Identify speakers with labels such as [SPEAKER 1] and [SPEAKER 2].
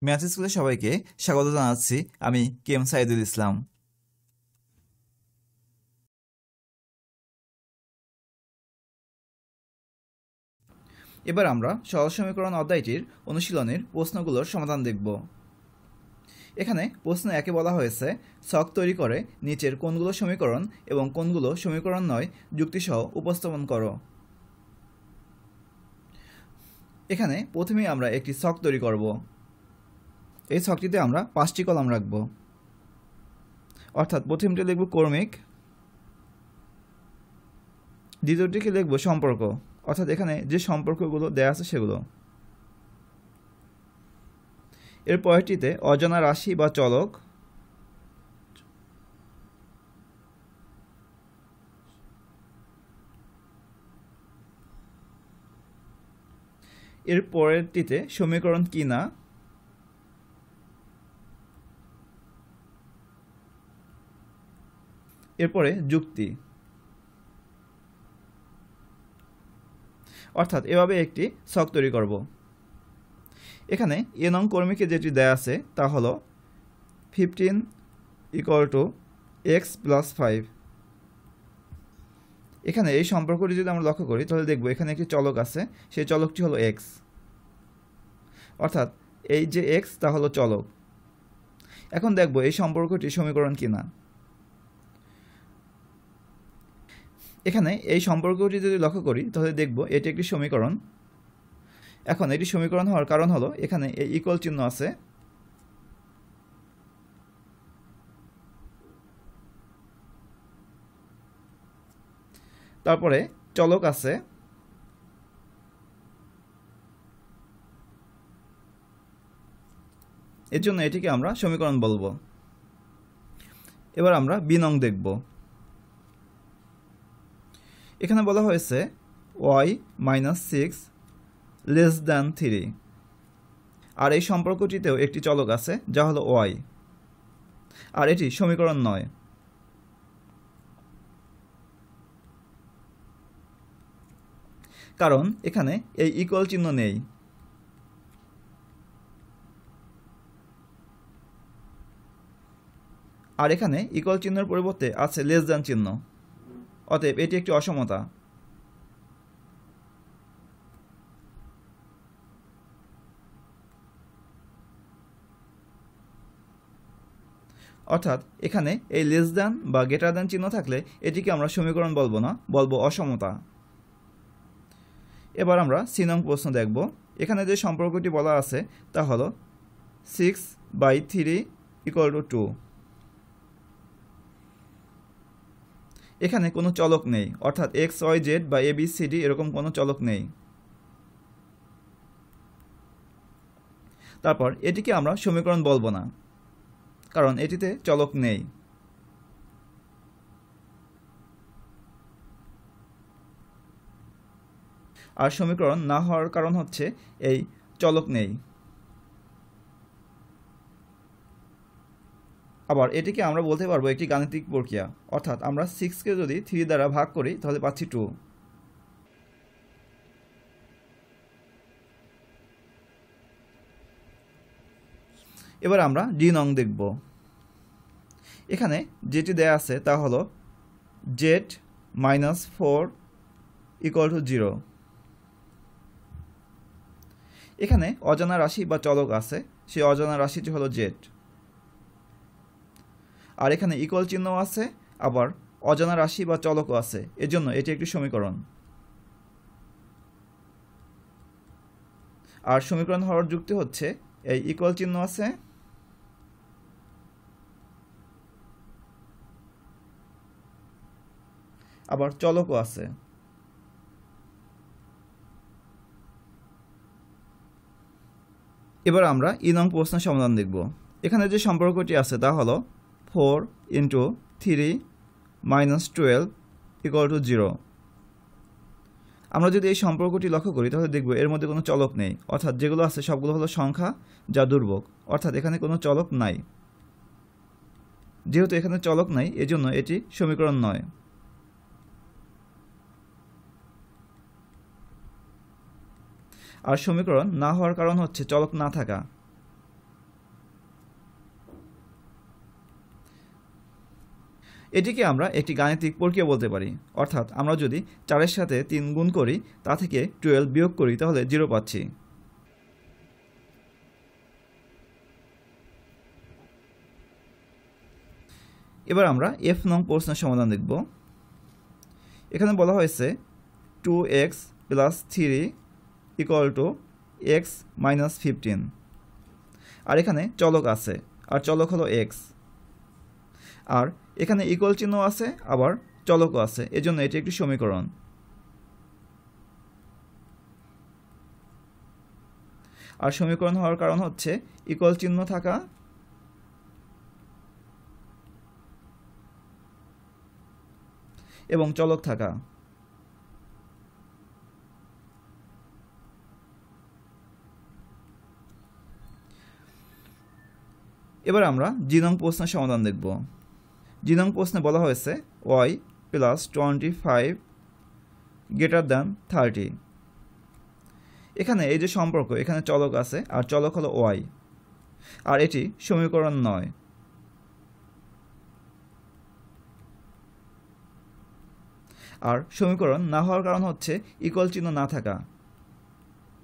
[SPEAKER 1] Math স্কুলে সবাইকে স্বাগত জানাচ্ছি। আমি কেম সাইদুল ইসলাম। এবার আমরা সহজ সমীকরণ অধ্যায়টির অনুশীলনের প্রশ্নগুলোর সমাধান দেখব। এখানে প্রশ্ন একে বলা হয়েছে, ছক তৈরি করে নিচের কোনগুলো সমীকরণ এবং কোনগুলো সমীকরণ নয় যুক্তিসহ উপস্থাপন করো। এখানে প্রথমেই আমরা একটি ছক তৈরি করব। এই ছকটিতে আমরা 5টি কলাম রাখব, অর্থাৎ প্রথমটি লিখব কর্মিক, দ্বিতীয়টিকে লিখব সম্পর্ক, অর্থাৎ এখানে যে সম্পর্কগুলো দেয়া আছে সেগুলো। এর পরেরটিতে অজানা রাশি বা চলক, এর পরেরটিতে সমীকরণ কি না, এরপরে যুক্তি, অর্থাৎ এভাবে একটি ছক তৈরি করব। এখানে এ নং কর্মীকে যেটি দেয়া আছে তা হলো 15 = x + 5। এখানে এই সম্পর্কটি যদি আমরা লক্ষ্য করি তাহলে দেখব এখানে একটি চলক আছে, সেই চলকটি হলো x, অর্থাৎ এই যে x তা হলো চলক। এখন দেখব এই সম্পর্কটি সমীকরণ কিনা। এখানে এই সম্পর্কটি যদি লক্ষ্য করি তাহলে দেখব এটি একটি সমীকরণ। এখন এটি সমীকরণ হওয়ার কারণ হলো এখানে এই ইকুয়াল চিহ্ন আছে, তারপরে চলক আছে, এর জন্য এটিকে আমরা সমীকরণ বলবো। এবার আমরা বি নং দেখব। এখানে বলা হয়েছে y - 6 < 3, আর এই সম্পর্কটিতেও একটি চলক আছে যা হলো y, আর এটি সমীকরণ নয়। কারণ এখানে এই ইকুয়াল চিহ্ন নেই। আর এখানে ইকুয়াল চিহ্নের পরিবর্তে আছে < চিহ্ন, অতএব এটি একটি অসমতা। অর্থাৎ এখানে এই বা > চিহ্ন থাকলে এটিকে আমরা সমীকরণ বলবো না, বলবো অসমতা। এবার আমরা সি নং প্রশ্ন দেখব। এখানে যে সম্পর্কটি বলা আছে তা হলো 6/3 = 2। এখানে কোনো চলক নেই, অর্থাৎ x, y, z বা a, b, c, d এরকম কোনো চলক নেই। তারপর এটিকে আমরা সমীকরণ বলবো না, কারণ এটিতে চলক নেই। আর সমীকরণ না হওয়ার কারণ হচ্ছে এই চলক নেই। আবার এটিকে আমরা বলতে পারবো একটি গাণিতিক প্রক্রিয়া, অর্থাৎ আমরা 6কে যদি 3 দ্বারা ভাগ করি তাহলে পাচ্ছি 2। এবার আমরা ডি নং দেখব। এখানে যেটি দেয়া আছে তা হলো z - 4 = 0। এখানে অজানা রাশি বা চলক আছে, সেই অজানা রাশিটি হলো z, আর এখানে ইকুয়াল চিহ্ন আছে, আবার অজানা রাশি বা চলকও আছে, এজন্য এটি একটি সমীকরণ। আর সমীকরণ হওয়ার যুক্তি হচ্ছে এই ইকুয়াল চিহ্ন আছে, আবার চলকও আছে। এবার আমরা ই নং প্রশ্নের সমাধান দেখব। এখানে যে সম্পর্কটি আছে তা হলো 4 × 3 - 12 = 0। আমরা যদি এই সম্পর্কটি লক্ষ্য করি তাহলে দেখব এর মধ্যে কোনো চলক নেই, অর্থাৎ যেগুলো আছে সবগুলো হলো সংখ্যা যা দুর্বক, অর্থাৎ এখানে কোনো চলক নাই। যেহেতু এখানে চলক নাই এজন্য এটি সমীকরণ নয়। আর সমীকরণ না হওয়ার কারণ হচ্ছে চলক না থাকা। এটিকে আমরা একটি গাণিতিক প্রক্রিয়া বলতে পারি। অর্থাৎ আমরা যদি 4-এর সাথে 3 গুণ করি, তা থেকে 12 বিয়োগ করি, তাহলে 0 পাচ্ছি। এবার আমরা F নং প্রশ্নের সমাধান দেখব। এখানে বলা হয়েছে 2x + 3 = x - 15। আর এখানে চলক আছে, আর চলক হলো x। আর এখানে ইকুয়াল চিহ্ন আছে, আবার চলকও আছে, এজন্য এটি একটি সমীকরণ। আর সমীকরণ হওয়ার কারণ হচ্ছে ইকুয়াল চিহ্ন থাকা এবং চলক থাকা। এবার আমরা জি নং প্রশ্নের সমাধান দেখব। জি নং প্রশ্নে বলা হয়েছে y + 25 > 30। এখানে এই যে সম্পর্ক, এখানে চলক আছে, আর চলক হলো y, আর এটি সমীকরণ নয়। আর সমীকরণ না হওয়ার কারণ হচ্ছে ইকুয়াল চিহ্ন না থাকা।